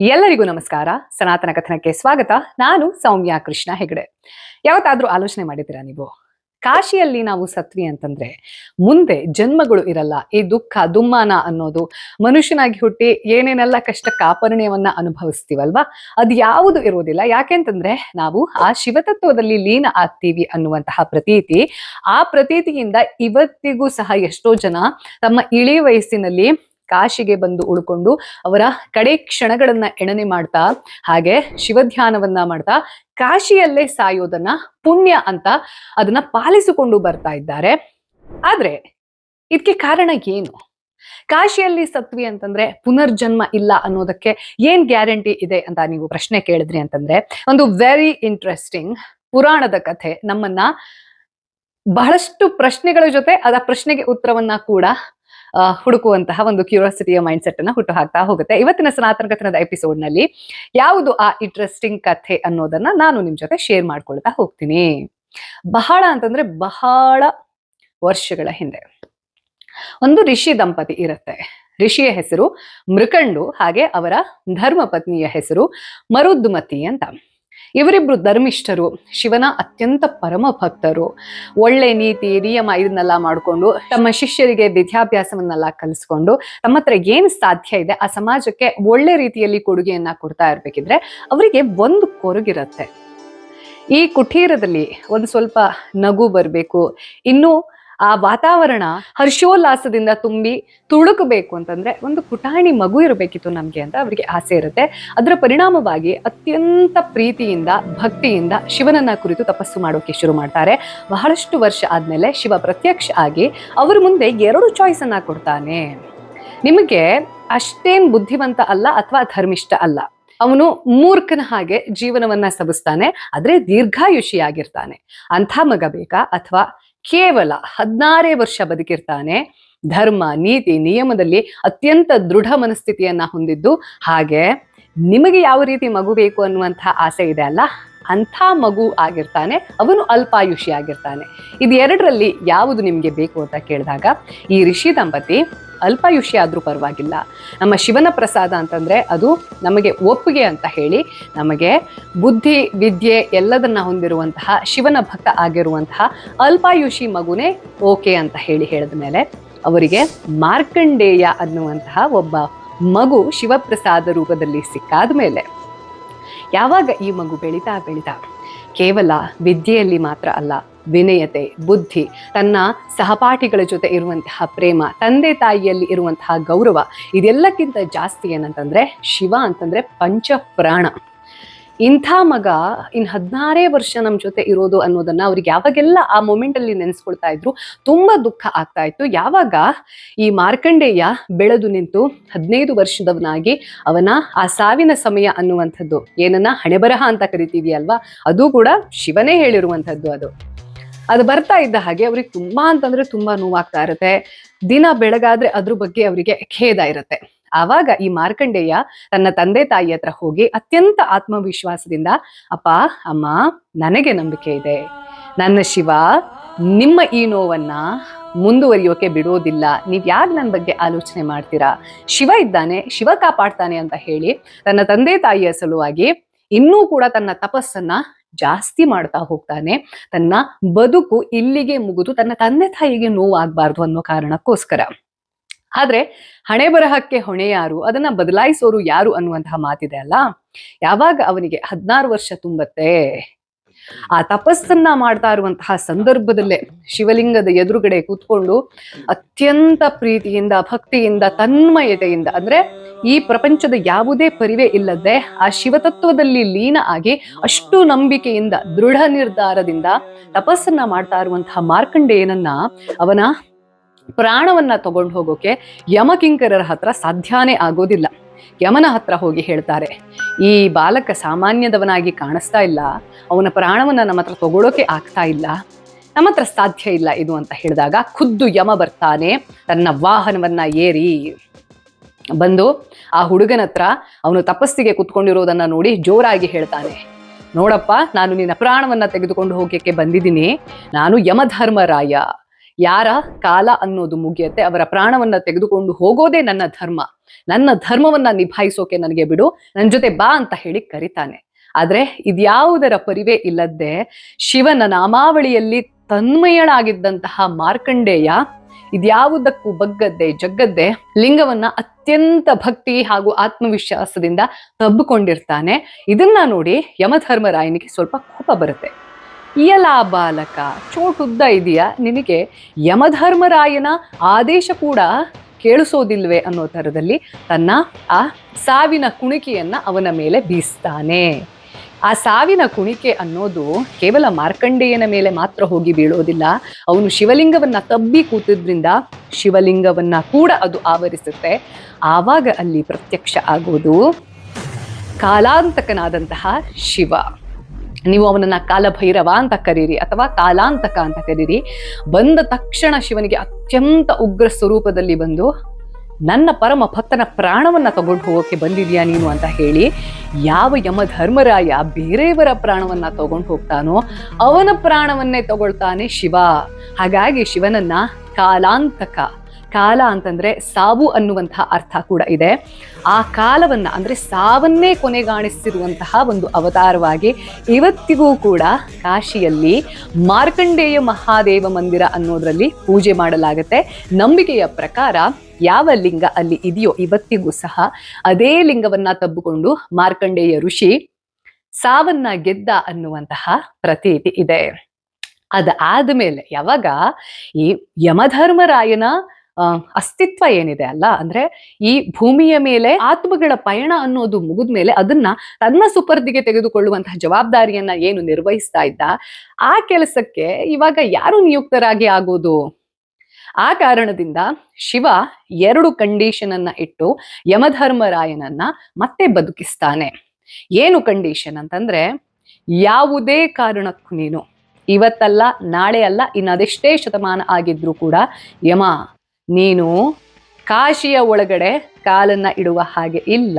ಎಲ್ಲರಿಗೂ ನಮಸ್ಕಾರ. ಸನಾತನ ಕಥನಕ್ಕೆ ಸ್ವಾಗತ. ನಾನು ಸೌಮ್ಯ ಕೃಷ್ಣ ಹೆಗಡೆ. ಯಾವತ್ತಾದ್ರೂ ಆಲೋಚನೆ ಮಾಡಿದ್ದೀರಾ ನೀವು, ಕಾಶಿಯಲ್ಲಿ ನಾವು ಸತ್ವಿ ಅಂತಂದ್ರೆ ಮುಂದೆ ಜನ್ಮಗಳು ಇರಲ್ಲ, ಈ ದುಃಖ ದುಮ್ಮಾನ ಅನ್ನೋದು, ಮನುಷ್ಯನಾಗಿ ಹುಟ್ಟಿ ಏನೇನೆಲ್ಲ ಕಷ್ಟ ಕಾಪರ್ಣ್ಯವನ್ನ ಅನುಭವಿಸ್ತೀವಲ್ವಾ, ಅದು ಯಾವುದು ಇರೋದಿಲ್ಲ. ಯಾಕೆಂತಂದ್ರೆ ನಾವು ಆ ಶಿವತತ್ವದಲ್ಲಿ ಲೀನ ಆಗ್ತೀವಿ ಅನ್ನುವಂತಹ ಪ್ರತೀತಿ, ಆ ಪ್ರತೀತಿಯಿಂದ ಇವತ್ತಿಗೂ ಸಹ ಎಷ್ಟೋ ಜನ ತಮ್ಮ ಇಳಿ ವಯಸ್ಸಿನಲ್ಲಿ ಕಾಶಿಗೆ ಬಂದು ಉಳ್ಕೊಂಡು ಅವರ ಕಡೆ ಕ್ಷಣಗಳನ್ನ ಎಣನೆ ಮಾಡ್ತಾ, ಹಾಗೆ ಶಿವಧ್ಯಾನವನ್ನ ಮಾಡ್ತಾ ಕಾಶಿಯಲ್ಲೇ ಸಾಯೋದನ್ನ ಪುಣ್ಯ ಅಂತ ಅದನ್ನ ಪಾಲಿಸಿಕೊಂಡು ಬರ್ತಾ ಇದ್ದಾರೆ. ಆದ್ರೆ ಇದಕ್ಕೆ ಕಾರಣ ಏನು? ಕಾಶಿಯಲ್ಲಿ ಸತ್ವಿ ಅಂತಂದ್ರೆ ಪುನರ್ಜನ್ಮ ಇಲ್ಲ ಅನ್ನೋದಕ್ಕೆ ಏನ್ ಗ್ಯಾರಂಟಿ ಇದೆ ಅಂತ ನೀವು ಪ್ರಶ್ನೆ ಕೇಳಿದ್ರಿ ಅಂತಂದ್ರೆ, ಒಂದು ವೆರಿ ಇಂಟ್ರೆಸ್ಟಿಂಗ್ ಪುರಾಣದ ಕಥೆ ನಮ್ಮನ್ನ ಬಹಳಷ್ಟು ಪ್ರಶ್ನೆಗಳ ಜೊತೆ ಅದ ಪ್ರಶ್ನೆಗೆ ಉತ್ತರವನ್ನ ಕೂಡ ಹುಡುಕುವಂತಹ ಒಂದು ಕ್ಯೂರಿಯಾಸಿಟಿಯ ಮೈಂಡ್ ಸೆಟ್ ಅನ್ನ ಹುಟ್ಟು ಹಾಕ್ತಾ ಹೋಗುತ್ತೆ. ಇವತ್ತಿನ ಸನಾತನ ಕಥನದ ಎಪಿಸೋಡ್ ನಲ್ಲಿ ಯಾವುದು ಆ ಇಂಟ್ರೆಸ್ಟಿಂಗ್ ಕಥೆ ಅನ್ನೋದನ್ನ ನಾನು ನಿಮ್ ಜೊತೆ ಶೇರ್ ಮಾಡ್ಕೊಳ್ತಾ ಹೋಗ್ತೀನಿ. ಬಹಳ ಅಂತಂದ್ರೆ ಬಹಳ ವರ್ಷಗಳ ಹಿಂದೆ ಒಂದು ಋಷಿ ದಂಪತಿ ಇರುತ್ತೆ. ಋಷಿಯ ಹೆಸರು ಮೃಕಂಡು, ಹಾಗೆ ಅವರ ಧರ್ಮ ಪತ್ನಿಯ ಹೆಸರು ಮರುದ್ಮತಿ ಅಂತ. ಇವರಿಬ್ರು ಧರ್ಮಿಷ್ಠರು, ಶಿವನ ಅತ್ಯಂತ ಪರಮ ಭಕ್ತರು. ಒಳ್ಳೆ ನೀತಿ ನಿಯಮ ಇದನ್ನೆಲ್ಲ ಮಾಡಿಕೊಂಡು ತಮ್ಮ ಶಿಷ್ಯರಿಗೆ ವಿದ್ಯಾಭ್ಯಾಸವನ್ನೆಲ್ಲ ಕಲಿಸ್ಕೊಂಡು ತಮ್ಮ ಹತ್ರ ಏನ್ ಸಾಧ್ಯ ಇದೆ ಆ ಸಮಾಜಕ್ಕೆ ಒಳ್ಳೆ ರೀತಿಯಲ್ಲಿ ಕೊಡುಗೆಯನ್ನ ಕೊಡ್ತಾ ಇರ್ಬೇಕಿದ್ರೆ ಅವರಿಗೆ ಒಂದು ಕೊರಗಿರುತ್ತೆ. ಈ ಕುಟೀರದಲ್ಲಿ ಒಂದು ಸ್ವಲ್ಪ ನಗು ಬರ್ಬೇಕು, ಇನ್ನು ಆ ವಾತಾವರಣ ಹರ್ಷೋಲ್ಲಾಸದಿಂದ ತುಂಬಿ ತುಳುಕಬೇಕು ಅಂತಂದ್ರೆ ಒಂದು ಪುಟಾಣಿ ಮಗು ಇರಬೇಕಿತ್ತು ನಮ್ಗೆ ಅಂತ ಅವರಿಗೆ ಆಸೆ ಇರುತ್ತೆ. ಅದರ ಪರಿಣಾಮವಾಗಿ ಅತ್ಯಂತ ಪ್ರೀತಿಯಿಂದ ಭಕ್ತಿಯಿಂದ ಶಿವನನ್ನ ಕುರಿತು ತಪಸ್ಸು ಮಾಡೋಕೆ ಶುರು ಮಾಡ್ತಾರೆ. ಬಹಳಷ್ಟು ವರ್ಷ ಆದ್ಮೇಲೆ ಶಿವ ಪ್ರತ್ಯಕ್ಷ ಆಗಿ ಅವ್ರ ಮುಂದೆ 2 ಚಾಯ್ಸ್ ಅನ್ನ ಕೊಡ್ತಾನೆ. ನಿಮಗೆ ಅಷ್ಟೇನ್ ಬುದ್ಧಿವಂತ ಅಲ್ಲ ಅಥವಾ ಧರ್ಮಿಷ್ಠ ಅಲ್ಲ, ಅವನು ಮೂರ್ಖನ ಹಾಗೆ ಜೀವನವನ್ನ ಸವಿಸ್ತಾನೆ, ಆದ್ರೆ ದೀರ್ಘಾಯುಷಿಯಾಗಿರ್ತಾನೆ. ಅಂಥ ಮಗ ಬೇಕಾ, ಅಥವಾ ಕೇವಲ 16 ವರ್ಷ ಬದುಕಿರ್ತಾನೆ, ಧರ್ಮ ನೀತಿ ನಿಯಮದಲ್ಲಿ ಅತ್ಯಂತ ದೃಢ ಮನಸ್ಥಿತಿಯನ್ನ ಹೊಂದಿದ್ದು, ಹಾಗೆ ನಿಮಗೆ ಯಾವ ರೀತಿ ಮಗು ಬೇಕು ಅನ್ನುವಂತಹ ಆಸೆ ಇದೆ ಅಲ್ಲ, ಅಂಥ ಮಗು ಆಗಿರ್ತಾನೆ, ಅವನು ಅಲ್ಪಾಯುಷಿ ಆಗಿರ್ತಾನೆ. ಇದು ಎರಡರಲ್ಲಿ ಯಾವುದು ನಿಮ್ಗೆ ಬೇಕು ಅಂತ ಕೇಳಿದಾಗ ಈ ಋಷಿ ದಂಪತಿ ಅಲ್ಪಾಯುಷಿ ಆದ್ರೂ ಪರವಾಗಿಲ್ಲ, ನಮ್ಮ ಶಿವನ ಪ್ರಸಾದ ಅಂತಂದ್ರೆ ಅದು ನಮಗೆ ಒಪ್ಪಿಗೆ ಅಂತ ಹೇಳಿ ನಮಗೆ ಬುದ್ಧಿ ವಿದ್ಯೆ ಎಲ್ಲದನ್ನ ಹೊಂದಿರುವಂತಹ ಶಿವನ ಭಕ್ತ ಆಗಿರುವಂತಹ ಅಲ್ಪಾಯುಷಿ ಮಗುನೇ ಓಕೆ ಅಂತ ಹೇಳಿದ ಮೇಲೆ ಅವರಿಗೆ ಮಾರ್ಕಂಡೇಯ ಅನ್ನುವಂತಹ ಒಬ್ಬ ಮಗು ಶಿವಪ್ರಸಾದ ರೂಪದಲ್ಲಿ ಸಿಕ್ಕಾದ ಮೇಲೆ, ಯಾವಾಗ ಈ ಮಗು ಬೆಳೀತಾ ಕೇವಲ ವಿದ್ಯೆಯಲ್ಲಿ ಮಾತ್ರ ಅಲ್ಲ, ವಿನಯತೆ, ಬುದ್ಧಿ, ತನ್ನ ಸಹಪಾಠಿಗಳ ಜೊತೆ ಇರುವಂತಹ ಪ್ರೇಮ, ತಂದೆ ತಾಯಿಯಲ್ಲಿ ಇರುವಂತಹ ಗೌರವ, ಇದೆಲ್ಲಕ್ಕಿಂತ ಜಾಸ್ತಿ ಏನಂತಂದ್ರೆ ಶಿವ ಅಂತಂದ್ರೆ ಪಂಚಪ್ರಾಣ. ಇಂಥ ಮಗ 16 ವರ್ಷ ನಮ್ಮ ಜೊತೆ ಇರೋದು ಅನ್ನೋದನ್ನ ಅವ್ರಿಗೆ ಯಾವಾಗೆಲ್ಲ ಆ ಮೊಮೆಂಟ್ ಅಲ್ಲಿ ನೆನೆಸ್ಕೊಳ್ತಾ ಇದ್ರು ತುಂಬಾ ದುಃಖ ಆಗ್ತಾ ಇತ್ತು. ಯಾವಾಗ ಈ ಮಾರ್ಕಂಡೇಯ ಬೆಳೆದು ನಿಂತು 15 ವರ್ಷದವನಾಗಿ ಅವನ ಆ ಸಾವಿನ ಸಮಯ ಅನ್ನುವಂಥದ್ದು ಏನನ್ನ ಹಣೆಬರಹ ಅಂತ ಕರಿತೀವಿ ಅಲ್ವಾ, ಅದು ಕೂಡ ಶಿವನೇ ಹೇಳಿರುವಂಥದ್ದು. ಅದು ಬರ್ತಾ ಇದ್ದ ಹಾಗೆ ಅವ್ರಿಗೆ ತುಂಬಾ ಅಂತಂದ್ರೆ ತುಂಬಾ ನೋವಾಗ್ತಾ ಇರುತ್ತೆ. ದಿನ ಬೆಳಗಾದ್ರೆ ಅದ್ರ ಬಗ್ಗೆ ಅವರಿಗೆ ಖೇದ ಇರುತ್ತೆ. ಆವಾಗ ಈ ಮಾರ್ಕಂಡೇಯ ತನ್ನ ತಂದೆ ತಾಯಿ ಹತ್ರ ಹೋಗಿ ಅತ್ಯಂತ ಆತ್ಮವಿಶ್ವಾಸದಿಂದ, ಅಪ್ಪ ಅಮ್ಮ, ನನಗೆ ನಂಬಿಕೆ ಇದೆ, ನನ್ನ ಶಿವ ನಿಮ್ಮ ಈ ನೋವನ್ನ ಮುಂದುವರಿಯೋಕೆ ಬಿಡೋದಿಲ್ಲ, ನೀವ್ ಯಾಕೆ ನನ್ನ ಬಗ್ಗೆ ಆಲೋಚನೆ ಮಾಡ್ತೀರಾ, ಶಿವ ಇದ್ದಾನೆ, ಶಿವ ಕಾಪಾಡ್ತಾನೆ ಅಂತ ಹೇಳಿ ತನ್ನ ತಂದೆ ತಾಯಿಯ ಸಲುವಾಗಿ ಇನ್ನೂ ಕೂಡ ತನ್ನ ತಪಸ್ಸನ್ನ ಜಾಸ್ತಿ ಮಾಡ್ತಾ ಹೋಗ್ತಾನೆ. ತನ್ನ ಬದುಕು ಇಲ್ಲಿಗೆ ಮುಗಿದು ತನ್ನ ತಂದೆ ತಾಯಿಗೆ ನೋವಾಗಬಾರ್ದು ಅನ್ನೋ ಕಾರಣಕ್ಕೋಸ್ಕರ. ಆದ್ರೆ ಹಣೆ ಬರಹಕ್ಕೆ ಹೊಣೆ ಯಾರು, ಅದನ್ನ ಬದಲಾಯಿಸೋರು ಯಾರು ಅನ್ನುವಂತಹ ಮಾತಿದೆ ಅಲ್ಲ. ಯಾವಾಗ ಅವನಿಗೆ 16 ವರ್ಷ ತುಂಬತ್ತೆ, ಆ ತಪಸ್ಸನ್ನ ಮಾಡ್ತಾ ಇರುವಂತಹ ಸಂದರ್ಭದಲ್ಲೇ ಶಿವಲಿಂಗದ ಎದುರುಗಡೆ ಕೂತ್ಕೊಂಡು ಅತ್ಯಂತ ಪ್ರೀತಿಯಿಂದ ಭಕ್ತಿಯಿಂದ ತನ್ಮಯತೆಯಿಂದ, ಅಂದ್ರೆ ಈ ಪ್ರಪಂಚದ ಯಾವುದೇ ಪರಿವೆ ಇಲ್ಲದೆ ಆ ಶಿವತತ್ವದಲ್ಲಿ ಲೀನ ಆಗಿ ಅಷ್ಟು ನಂಬಿಕೆಯಿಂದ ದೃಢ ನಿರ್ಧಾರದಿಂದ ತಪಸ್ಸನ್ನ ಮಾಡ್ತಾ ಇರುವಂತಹ ಮಾರ್ಕಂಡೇಯನನ್ನ ಅವನ ಪ್ರಾಣವನ್ನ ತಗೊಂಡು ಹೋಗೋಕೆ ಯಮಕಿಂಕರರ ಹತ್ರ ಸಾಧ್ಯನೇ ಆಗೋದಿಲ್ಲ. ಯಮನ ಹತ್ರ ಹೋಗಿ ಹೇಳ್ತಾರೆ, ಈ ಬಾಲಕ ಸಾಮಾನ್ಯದವನಾಗಿ ಕಾಣಿಸ್ತಾ ಇಲ್ಲ, ಅವನ ಪ್ರಾಣವನ್ನ ನಮ್ಮ ಹತ್ರ ತಗೊಳ್ಳೋಕೆ ಆಗ್ತಾ ಇಲ್ಲ, ನಮ್ಮ ಹತ್ರ ಸಾಧ್ಯ ಇಲ್ಲ ಇದು ಅಂತ ಹೇಳಿದಾಗ ಖುದ್ದು ಯಮ ಬರ್ತಾನೆ, ತನ್ನ ವಾಹನವನ್ನ ಏರಿ ಬಂದು ಆ ಹುಡುಗನ ಹತ್ರ ಅವನು ತಪಸ್ಸಿಗೆ ಕುತ್ಕೊಂಡಿರೋದನ್ನ ನೋಡಿ ಜೋರಾಗಿ ಹೇಳ್ತಾನೆ, ನೋಡಪ್ಪ, ನಾನು ನಿನ್ನ ಪ್ರಾಣವನ್ನ ತೆಗೆದುಕೊಂಡು ಹೋಗಕ್ಕೆ ಬಂದಿದ್ದೀನಿ, ನಾನು ಯಮಧರ್ಮರಾಯ, ಯಾರ ಕಾಲ ಅನ್ನೋದು ಮುಗಿಯತ್ತೆ ಅವರ ಪ್ರಾಣವನ್ನ ತೆಗೆದುಕೊಂಡು ಹೋಗೋದೇ ನನ್ನ ಧರ್ಮ, ನನ್ನ ಧರ್ಮವನ್ನ ನಿಭಾಯಿಸೋಕೆ ನನಗೆ ಬಿಡು, ನನ್ನ ಜೊತೆ ಬಾ ಅಂತ ಹೇಳಿ ಕರಿತಾನೆ. ಆದ್ರೆ ಇದ್ಯಾವುದರ ಪರಿವೇ ಇಲ್ಲದೆ ಶಿವನ ನಾಮಾವಳಿಯಲ್ಲಿ ತನ್ಮಯನಾಗಿದ್ದಂತಹ ಮಾರ್ಕಂಡೇಯ ಇದ್ಯಾವುದಕ್ಕೂ ಬಗ್ಗದ್ದೆ ಜಗ್ಗದ್ದೆ ಲಿಂಗವನ್ನ ಅತ್ಯಂತ ಭಕ್ತಿ ಹಾಗೂ ಆತ್ಮವಿಶ್ವಾಸದಿಂದ ತಬ್ಬಿಕೊಂಡಿರ್ತಾನೆ. ಇದನ್ನ ನೋಡಿ ಯಮಧರ್ಮರಾಯನಿಗೆ ಸ್ವಲ್ಪ ಕೋಪ ಬರುತ್ತೆ. ಇಯಲಾ ಬಾಲಕ, ಚೋಟುದ್ದ ಇದೆಯಾ ನಿನಗೆ, ಯಮಧರ್ಮರಾಯನ ಆದೇಶ ಕೂಡ ಕೇಳಿಸೋದಿಲ್ವೇ ಅನ್ನೋ ಥರದಲ್ಲಿ ತನ್ನ ಆ ಸಾವಿನ ಕುಣಿಕೆಯನ್ನ ಅವನ ಮೇಲೆ ಬೀಸ್ತಾನೆ. ಆ ಸಾವಿನ ಕುಣಿಕೆ ಅನ್ನೋದು ಕೇವಲ ಮಾರ್ಕಂಡೇಯನ ಮೇಲೆ ಮಾತ್ರ ಹೋಗಿ ಬೀಳೋದಿಲ್ಲ, ಅವನು ಶಿವಲಿಂಗವನ್ನ ತಬ್ಬಿ ಕೂತಿದ್ರಿಂದ ಶಿವಲಿಂಗವನ್ನ ಕೂಡ ಅದು ಆವರಿಸುತ್ತೆ. ಆವಾಗ ಅಲ್ಲಿ ಪ್ರತ್ಯಕ್ಷ ಆಗೋದು ಕಾಲಾಂತಕನಾದಂತಹ ಶಿವ. ನೀವು ಅವನನ್ನ ಕಾಲಭೈರವ ಅಂತ ಕರೀರಿ ಅಥವಾ ಕಾಲಾಂತಕ ಅಂತ ಕರೀರಿ. ಬಂದ ತಕ್ಷಣ ಶಿವನಿಗೆ ಅತ್ಯಂತ ಉಗ್ರ ಸ್ವರೂಪದಲ್ಲಿ ಬಂದು, ನನ್ನ ಪರಮ ಭಕ್ತನ ಪ್ರಾಣವನ್ನ ತಗೊಂಡು ಹೋಗೋಕೆ ಬಂದಿದ್ಯಾ ನೀನು ಅಂತ ಹೇಳಿ, ಯಾವ ಯಮಧರ್ಮರಾಯ ಬೇರೆಯವರ ಪ್ರಾಣವನ್ನ ತಗೊಂಡು ಹೋಗ್ತಾನೋ ಅವನ ಪ್ರಾಣವನ್ನೇ ತಗೊಳ್ತಾನೆ ಶಿವ. ಹಾಗಾಗಿ ಶಿವನನ್ನ ಕಾಲಾಂತಕ, ಕಾಲ ಅಂತಂದ್ರೆ ಸಾವು ಅನ್ನುವಂತಹ ಅರ್ಥ ಕೂಡ ಇದೆ. ಆ ಕಾಲವನ್ನ ಅಂದ್ರೆ ಸಾವನ್ನೇ ಕೊನೆಗಾಣಿಸಿರುವಂತಹ ಒಂದು ಅವತಾರವಾಗಿ ಇವತ್ತಿಗೂ ಕೂಡ ಕಾಶಿಯಲ್ಲಿ ಮಾರ್ಕಂಡೇಯ ಮಹಾದೇವ ಮಂದಿರ ಅನ್ನೋದ್ರಲ್ಲಿ ಪೂಜೆ ಮಾಡಲಾಗುತ್ತೆ. ನಂಬಿಕೆಯ ಪ್ರಕಾರ ಯಾವ ಲಿಂಗ ಅಲ್ಲಿ ಇದೆಯೋ ಇವತ್ತಿಗೂ ಸಹ ಅದೇ ಲಿಂಗವನ್ನ ತಬ್ಬಿಕೊಂಡು ಮಾರ್ಕಂಡೇಯ ಋಷಿ ಸಾವನ್ನ ಗೆದ್ದ ಅನ್ನುವಂತಹ ಪ್ರತೀತಿ ಇದೆ. ಅದಾದ್ಮೇಲೆ ಯಾವಾಗ ಈ ಯಮಧರ್ಮರಾಯನ ಅಸ್ತಿತ್ವ ಏನಿದೆ ಅಲ್ಲ, ಅಂದ್ರೆ ಈ ಭೂಮಿಯ ಮೇಲೆ ಆತ್ಮಗಳ ಪಯಣ ಅನ್ನೋದು ಮುಗಿದ್ಮೇಲೆ ಅದನ್ನ ತನ್ನ ಸುಪರ್ದಿಗೆ ತೆಗೆದುಕೊಳ್ಳುವಂತಹ ಜವಾಬ್ದಾರಿಯನ್ನ ಏನು ನಿರ್ವಹಿಸ್ತಾ ಇದ್ದ, ಆ ಕೆಲಸಕ್ಕೆ ಇವಾಗ ಯಾರು ನಿಯುಕ್ತರಾಗಿ ಆಗೋದು? ಆ ಕಾರಣದಿಂದ ಶಿವ 2 ಕಂಡೀಷನ್ ಅನ್ನ ಇಟ್ಟು ಯಮಧರ್ಮರಾಯನನ್ನ ಮತ್ತೆ ಬದುಕಿಸ್ತಾನೆ. ಏನು ಕಂಡೀಷನ್ ಅಂತಂದ್ರೆ, ಯಾವುದೇ ಕಾರಣಕ್ಕೂ ನೀನು ಇವತ್ತಲ್ಲ ನಾಳೆ ಅಲ್ಲ ಇನ್ನದೆಷ್ಟೇ ಶತಮಾನ ಆಗಿದ್ರು ಕೂಡ ಯಮ ನೀನು ಕಾಶಿಯ ಒಳಗಡೆ ಕಾಲನ್ನ ಇಡುವ ಹಾಗೆ ಇಲ್ಲ.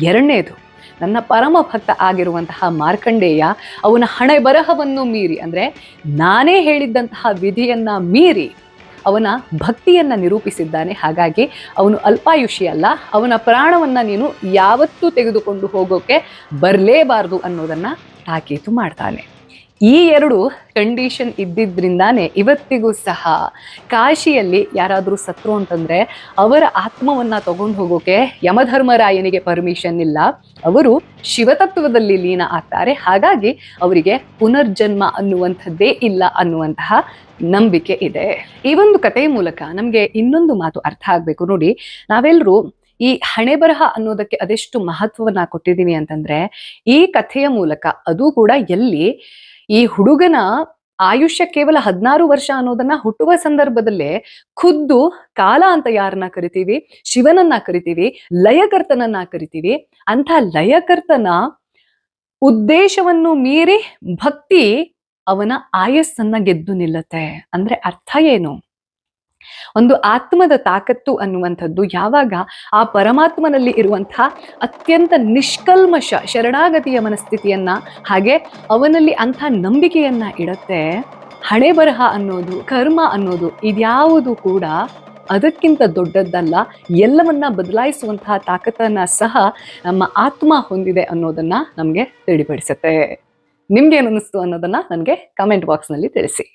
2ನೇದು, ನನ್ನ ಪರಮ ಭಕ್ತ ಆಗಿರುವಂತಹ ಮಾರ್ಕಂಡೇಯ ಅವನ ಹಣೆ ಬರಹವನ್ನು ಮೀರಿ, ಅಂದ್ರೆ ನಾನೇ ಹೇಳಿದ್ದಂತಹ ವಿಧಿಯನ್ನ ಮೀರಿ ಅವನ ಭಕ್ತಿಯನ್ನ ನಿರೂಪಿಸಿದ್ದಾನೆ. ಹಾಗಾಗಿ ಅವನು ಅಲ್ಪಾಯುಷಿ ಅಲ್ಲ, ಅವನ ಪ್ರಾಣವನ್ನ ನೀನು ಯಾವತ್ತೂ ತೆಗೆದುಕೊಂಡು ಹೋಗೋಕೆ ಬರಲೇಬಾರದು ಅನ್ನೋದನ್ನ ತಾಕೀತು ಮಾಡ್ತಾನೆ. ಈ 2 ಕಂಡೀಷನ್ ಇದ್ದಿದ್ರಿಂದಾನೇ ಇವತ್ತಿಗೂ ಸಹ ಕಾಶಿಯಲ್ಲಿ ಯಾರಾದರೂ ಸತ್ರು ಅಂತಂದ್ರೆ ಅವರ ಆತ್ಮವನ್ನ ತಗೊಂಡು ಹೋಗೋಕೆ ಯಮಧರ್ಮರಾಯನಿಗೆ ಪರ್ಮಿಷನ್ ಇಲ್ಲ. ಅವರು ಶಿವತತ್ವದಲ್ಲಿ ಲೀನ ಆಗ್ತಾರೆ. ಹಾಗಾಗಿ ಅವರಿಗೆ ಪುನರ್ಜನ್ಮ ಅನ್ನುವಂಥದ್ದೇ ಇಲ್ಲ ಅನ್ನುವಂತಹ ನಂಬಿಕೆ ಇದೆ. ಈ ಒಂದು ಕಥೆಯ ಮೂಲಕ ನಮ್ಗೆ ಇನ್ನೊಂದು ಮಾತು ಅರ್ಥ ಆಗ್ಬೇಕು ನೋಡಿ. ನಾವೆಲ್ಲರೂ ಈ ಹಣೆ ಬರಹ ಅನ್ನೋದಕ್ಕೆ ಅದೆಷ್ಟು ಮಹತ್ವವನ್ನ ಕೊಟ್ಟಿದ್ದೀನಿ ಅಂತಂದ್ರೆ, ಈ ಕಥೆಯ ಮೂಲಕ ಅದು ಕೂಡ ಎಲ್ಲಿ ಈ ಹುಡುಗನ ಆಯುಷ್ಯ ಕೇವಲ 16 ವರ್ಷ ಅನ್ನೋದನ್ನ ಹುಟ್ಟುವ ಸಂದರ್ಭದಲ್ಲೇ ಖುದ್ದು ಕಾಲ ಅಂತ ಯಾರನ್ನ ಕರಿತೀವಿ, ಶಿವನನ್ನ ಕರಿತೀವಿ, ಲಯಕರ್ತನನ್ನ ಕರಿತೀವಿ. ಅಂತ ಲಯಕರ್ತನ ಉದ್ದೇಶವನ್ನು ಮೀರಿ ಭಕ್ತಿ ಅವನ ಆಯಸ್ಸನ್ನ ಗೆದ್ದು ನಿಲ್ಲುತ್ತೆ. ಅಂದ್ರೆ ಅರ್ಥ ಏನು? ಒಂದು ಆತ್ಮದ ತಾಕತ್ತು ಅನ್ನುವಂಥದ್ದು ಯಾವಾಗ ಆ ಪರಮಾತ್ಮನಲ್ಲಿ ಇರುವಂತಹ ಅತ್ಯಂತ ನಿಷ್ಕಲ್ಮಶ ಶರಣಾಗತಿಯ ಮನಸ್ಥಿತಿಯನ್ನ ಹಾಗೆ ಅವನಲ್ಲಿ ಅಂಥ ನಂಬಿಕೆಯನ್ನ ಇಡುತ್ತೆ, ಹಣೆ ಬರಹ ಅನ್ನೋದು ಕರ್ಮ ಅನ್ನೋದು ಇದ್ಯಾವುದು ಕೂಡ ಅದಕ್ಕಿಂತ ದೊಡ್ಡದ್ದಲ್ಲ. ಎಲ್ಲವನ್ನ ಬದಲಾಯಿಸುವಂತಹ ತಾಕತ್ತನ್ನ ಸಹ ನಮ್ಮ ಆತ್ಮ ಹೊಂದಿದೆ ಅನ್ನೋದನ್ನ ನಮ್ಗೆ ತಿಳಿಪಡಿಸುತ್ತೆ. ನಿಮ್ಗೆ ಏನು ಅನ್ನಿಸ್ತು ಅನ್ನೋದನ್ನ ನನಗೆ ಕಮೆಂಟ್ ಬಾಕ್ಸ್ನಲ್ಲಿ ತಿಳಿಸಿ.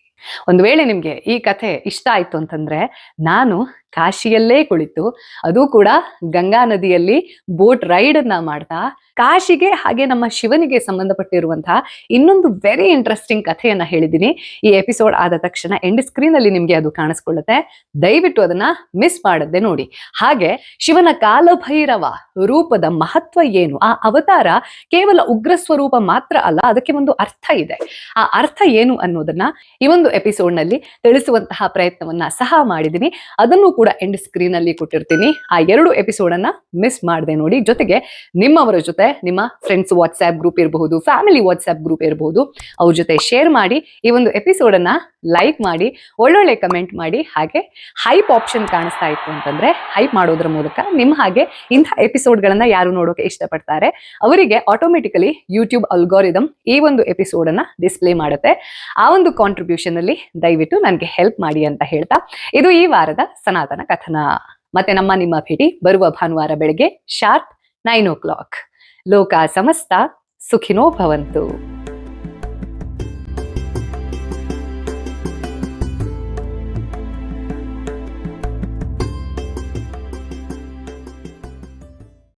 ಒಂದು ವೇಳೆ ನಿಮ್ಗೆ ಈ ಕಥೆ ಇಷ್ಟ ಆಯ್ತು ಅಂತಂದ್ರೆ, ನಾನು ಕಾಶಿಯಲ್ಲೇ ಕುಳಿತು ಅದು ಕೂಡ ಗಂಗಾ ನದಿಯಲ್ಲಿ ಬೋಟ್ ರೈಡ್ ಅನ್ನ ಮಾಡ್ತಾ ಕಾಶಿಗೆ ಹಾಗೆ ನಮ್ಮ ಶಿವನಿಗೆ ಸಂಬಂಧಪಟ್ಟಿರುವಂತಹ ಇನ್ನೊಂದು ವೆರಿ ಇಂಟ್ರೆಸ್ಟಿಂಗ್ ಕಥೆಯನ್ನ ಹೇಳಿದ್ದೀನಿ. ಈ ಎಪಿಸೋಡ್ ಆದ ತಕ್ಷಣ ಎಂಡ್ ಸ್ಕ್ರೀನ್ ಅಲ್ಲಿ ನಿಮ್ಗೆ ಅದು ಕಾಣಿಸ್ಕೊಳ್ಳುತ್ತೆ. ದಯವಿಟ್ಟು ಅದನ್ನ ಮಿಸ್ ಮಾಡದೆ ನೋಡಿ. ಹಾಗೆ ಶಿವನ ಕಾಲಭೈರವ ರೂಪದ ಮಹತ್ವ ಏನು, ಆ ಅವತಾರ ಕೇವಲ ಉಗ್ರ ಸ್ವರೂಪ ಮಾತ್ರ ಅಲ್ಲ, ಅದಕ್ಕೆ ಒಂದು ಅರ್ಥ ಇದೆ. ಆ ಅರ್ಥ ಏನು ಅನ್ನೋದನ್ನ ಈ ಒಂದು ಎಪಿಸೋಡ್ ನಲ್ಲಿ ತಿಳಿಸುವಂತಹ ಪ್ರಯತ್ನವನ್ನ ಸಹ ಮಾಡಿದ್ದೀನಿ. ಅದನ್ನು ಕೂಡ ಎಂಡ್ ಸ್ಕ್ರೀನ್ ಅಲ್ಲಿ ಕೊಟ್ಟಿರ್ತೀನಿ. ಆ 2 ಎಪಿಸೋಡ್ ಅನ್ನ ಮಿಸ್ ಮಾಡದೆ ನೋಡಿ. ಜೊತೆಗೆ ನಿಮ್ಮವರ ಜೊತೆ ನಿಮ್ಮ ಫ್ರೆಂಡ್ಸ್ ವಾಟ್ಸ್ಆಪ್ ಗ್ರೂಪ್ ಇರಬಹುದು, ಫ್ಯಾಮಿಲಿ ವಾಟ್ಸ್ಆಪ್ ಗ್ರೂಪ್ ಇರಬಹುದು, ಅವ್ರ ಜೊತೆ ಶೇರ್ ಮಾಡಿ. ಈ ಒಂದು ಎಪಿಸೋಡ್ ಅನ್ನ ಲೈಕ್ ಮಾಡಿ, ಒಳ್ಳೊಳ್ಳೆ ಕಮೆಂಟ್ ಮಾಡಿ. ಹಾಗೆ ಹೈಪ್ ಆಪ್ಷನ್ ಕಾಣಿಸ್ತಾ ಇತ್ತು ಅಂತಂದ್ರೆ ಹೈಪ್ ಮಾಡೋದ್ರ ಮೂಲಕ ನಿಮ್ಮ ಹಾಗೆ ಇಂಥ ಎಪಿಸೋಡ್ ಗಳನ್ನ ಯಾರು ನೋಡೋಕೆ ಇಷ್ಟಪಡ್ತಾರೆ ಅವರಿಗೆ ಆಟೋಮೆಟಿಕಲಿ ಯೂಟ್ಯೂಬ್ ಅಲ್ಗಾರಿದಮ್ ಈ ಒಂದು ಎಪಿಸೋಡ್ ಅನ್ನ ಡಿಸ್ಪ್ಲೇ ಮಾಡುತ್ತೆ. ಆ ಒಂದು ಕಾಂಟ್ರಿಬ್ಯೂಷನ್ ಅಲ್ಲಿ ದಯವಿಟ್ಟು ನನಗೆ ಹೆಲ್ಪ್ ಮಾಡಿ ಅಂತ ಹೇಳ್ತಾ, ಇದು ಈ ವಾರದ ಸನಾತನ ಕಥನ. ಮತ್ತೆ ನಿಮ್ಮ ಭೇಟಿ ಬರುವ ಭಾನುವಾರ ಬೆಳಗ್ಗೆ ಶಾರ್ಪ್ 9 o'clock. ಲೋಕ ಸಮಸ್ತ ಸುಖಿನೋ ಭವಂತು.